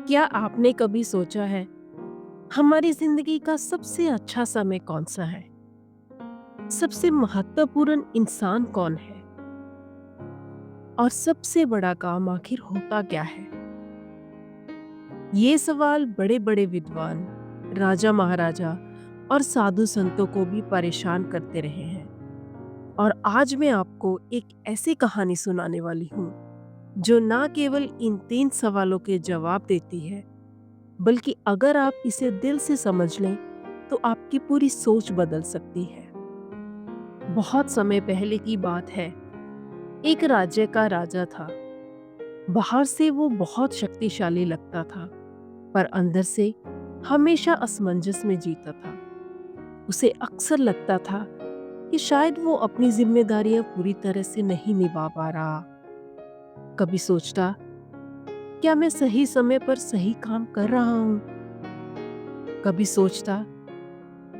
क्या आपने कभी सोचा है हमारी जिंदगी का सबसे अच्छा समय कौन सा है? सबसे महत्वपूर्ण इंसान कौन है? और सबसे बड़ा काम आखिर होता क्या है? ये सवाल बड़े बड़े विद्वान, राजा महाराजा और साधु संतों को भी परेशान करते रहे हैं। और आज मैं आपको एक ऐसी कहानी सुनाने वाली हूँ जो ना केवल इन तीन सवालों के जवाब देती है, बल्कि अगर आप इसे दिल से समझ लें तो आपकी पूरी सोच बदल सकती है। बहुत समय पहले की बात है। एक राज्य का राजा था। बाहर से वो बहुत शक्तिशाली लगता था, पर अंदर से हमेशा असमंजस में जीता था। उसे अक्सर लगता था कि शायद वो अपनी जिम्मेदारियां पूरी तरह से नहीं निभा पा रहा। कभी सोचता, क्या मैं सही समय पर सही काम कर रहा हूँ? कभी सोचता,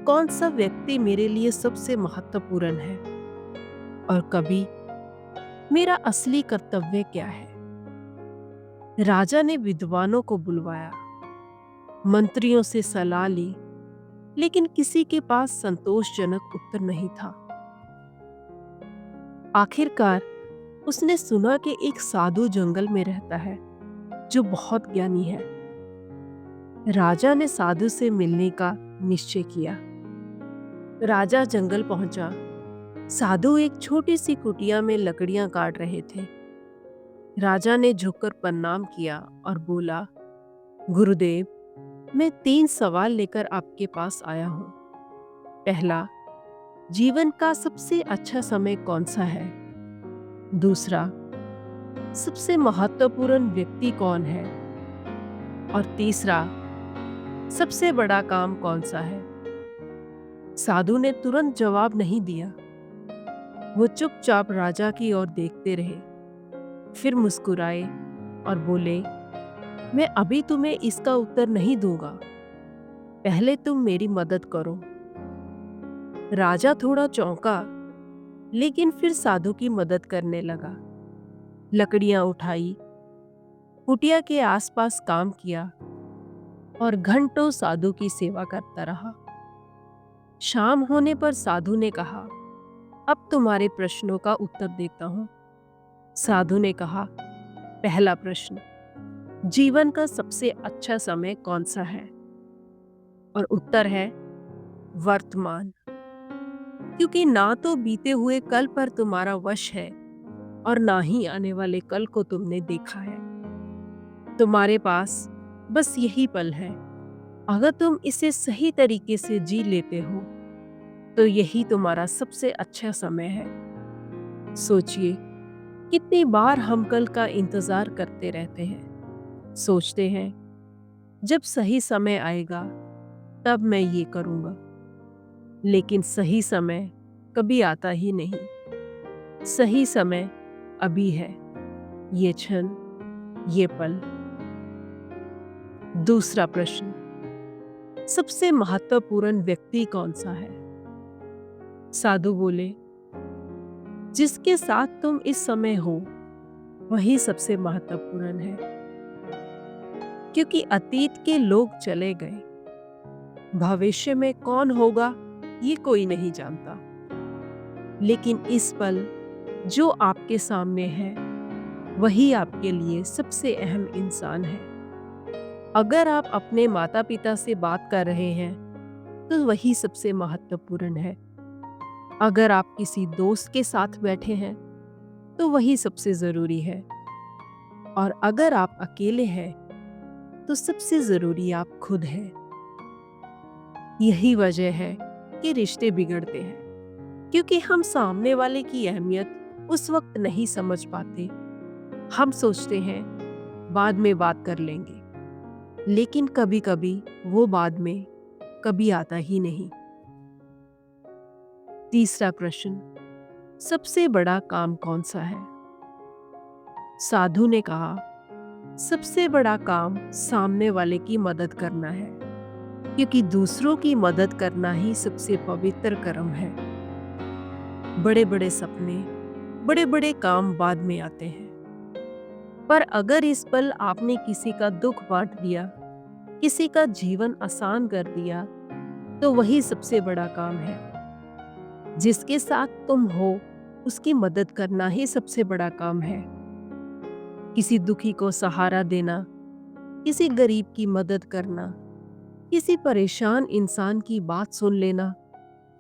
कौन सा व्यक्ति मेरे लिए सबसे महत्वपूर्ण है? और कभी, मेरा असली कर्तव्य क्या है? राजा ने विद्वानों को बुलवाया, मंत्रियों से सलाह ली, लेकिन किसी के पास संतोषजनक उत्तर नहीं था। आखिरकार उसने सुना कि एक साधु जंगल में रहता है जो बहुत ज्ञानी है। राजा ने साधु से मिलने का निश्चय किया। राजा जंगल पहुंचा। साधु एक छोटी सी कुटिया में लकड़ियां काट रहे थे। राजा ने झुककर प्रणाम किया और बोला, गुरुदेव, मैं तीन सवाल लेकर आपके पास आया हूँ। पहला, जीवन का सबसे अच्छा समय कौन सा है? दूसरा, सबसे महत्वपूर्ण व्यक्ति कौन है? और तीसरा, सबसे बड़ा काम कौन सा है? साधु ने तुरंत जवाब नहीं दिया। वो चुपचाप राजा की ओर देखते रहे, फिर मुस्कुराए और बोले, मैं अभी तुम्हें इसका उत्तर नहीं दूंगा। पहले तुम मेरी मदद करो। राजा थोड़ा चौंका, लेकिन फिर साधु की मदद करने लगा। लकड़ियां उठाई, कुटिया के आसपास काम किया और घंटों साधु की सेवा करता रहा। शाम होने पर साधु ने कहा, अब तुम्हारे प्रश्नों का उत्तर देता हूं। साधु ने कहा, पहला प्रश्न, जीवन का सबसे अच्छा समय कौन सा है? और उत्तर है वर्तमान, क्योंकि ना तो बीते हुए कल पर तुम्हारा वश है और ना ही आने वाले कल को तुमने देखा है। तुम्हारे पास बस यही पल है। अगर तुम इसे सही तरीके से जी लेते हो तो यही तुम्हारा सबसे अच्छा समय है। सोचिए, कितनी बार हम कल का इंतजार करते रहते हैं। सोचते हैं, जब सही समय आएगा तब मैं ये करूंगा, लेकिन सही समय कभी आता ही नहीं। सही समय अभी है, ये क्षण, ये पल। दूसरा प्रश्न, सबसे महत्वपूर्ण व्यक्ति कौन सा है? साधु बोले, जिसके साथ तुम इस समय हो वही सबसे महत्वपूर्ण है, क्योंकि अतीत के लोग चले गए, भविष्य में कौन होगा ये कोई नहीं जानता। लेकिन इस पल जो आपके सामने है वही आपके लिए सबसे अहम इंसान है। अगर आप अपने माता पिता से बात कर रहे हैं तो वही सबसे महत्वपूर्ण है। अगर आप किसी दोस्त के साथ बैठे हैं तो वही सबसे जरूरी है। और अगर आप अकेले हैं तो सबसे जरूरी आप खुद हैं। यही वजह है कि रिश्ते बिगड़ते हैं, क्योंकि हम सामने वाले की अहमियत उस वक्त नहीं समझ पाते। हम सोचते हैं बाद में बात कर लेंगे, लेकिन कभी कभी वो बाद में कभी आता ही नहीं। तीसरा प्रश्न, सबसे बड़ा काम कौन सा है? साधु ने कहा, सबसे बड़ा काम सामने वाले की मदद करना है, क्योंकि दूसरों की मदद करना ही सबसे पवित्र कर्म है। बड़े बड़े सपने, बड़े बड़े काम बाद में आते हैं। पर अगर इस पल आपने किसी का दुख बांट दिया, किसी का जीवन आसान कर दिया, तो वही सबसे बड़ा काम है। जिसके साथ तुम हो, उसकी मदद करना ही सबसे बड़ा काम है। किसी दुखी को सहारा देना, किसी गरीब की मदद करना, किसी परेशान इंसान की बात सुन लेना,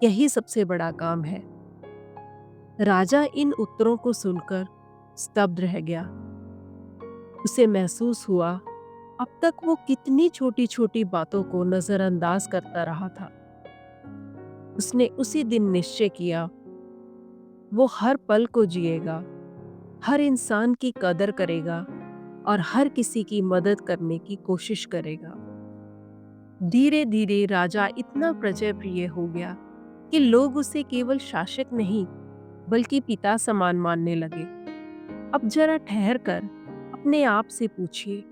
यही सबसे बड़ा काम है। राजा इन उत्तरों को सुनकर स्तब्ध रह गया। उसे महसूस हुआ अब तक वो कितनी छोटी छोटी बातों को नजरअंदाज करता रहा था। उसने उसी दिन निश्चय किया, वो हर पल को जिएगा, हर इंसान की कदर करेगा और हर किसी की मदद करने की कोशिश करेगा। धीरे धीरे राजा इतना प्रजय प्रिय हो गया कि लोग उसे केवल शासक नहीं, बल्कि पिता समान मानने लगे। अब जरा ठहर कर अपने आप से पूछिए,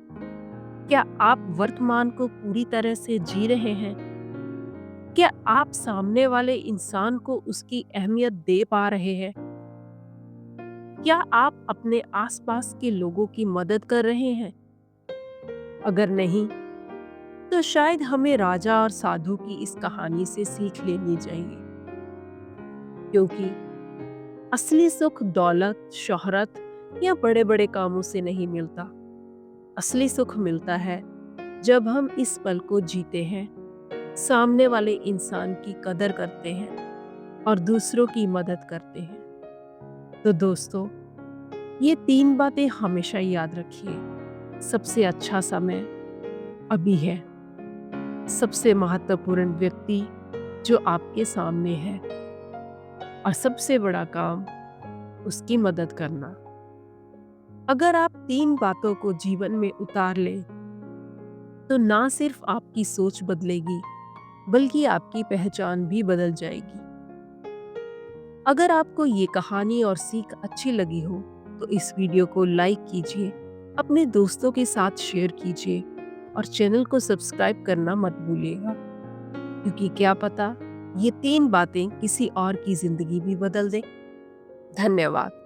क्या आप वर्तमान को पूरी तरह से जी रहे हैं? क्या आप सामने वाले इंसान को उसकी अहमियत दे पा रहे हैं? क्या आप अपने आसपास के लोगों की मदद कर रहे हैं? अगर नहीं, तो शायद हमें राजा और साधु की इस कहानी से सीख लेनी चाहिए, क्योंकि असली सुख दौलत, शोहरत या बड़े-बड़े कामों से नहीं मिलता। असली सुख मिलता है जब हम इस पल को जीते हैं, सामने वाले इंसान की कदर करते हैं और दूसरों की मदद करते हैं। तो दोस्तों, ये 3 बातें हमेशा याद रखिए। सबसे अच्छा समय अभी है। सबसे महत्वपूर्ण व्यक्ति जो आपके सामने है, और सबसे बड़ा काम उसकी मदद करना। अगर आप 3 बातों को जीवन में उतार लें, तो ना सिर्फ आपकी सोच बदलेगी, बल्कि आपकी पहचान भी बदल जाएगी। अगर आपको ये कहानी और सीख अच्छी लगी हो, तो इस वीडियो को लाइक कीजिए, अपने दोस्तों के साथ शेयर कीजिए और चैनल को सब्सक्राइब करना मत भूलिएगा, क्योंकि क्या पता ये 3 बातें किसी और की जिंदगी भी बदल दें। धन्यवाद।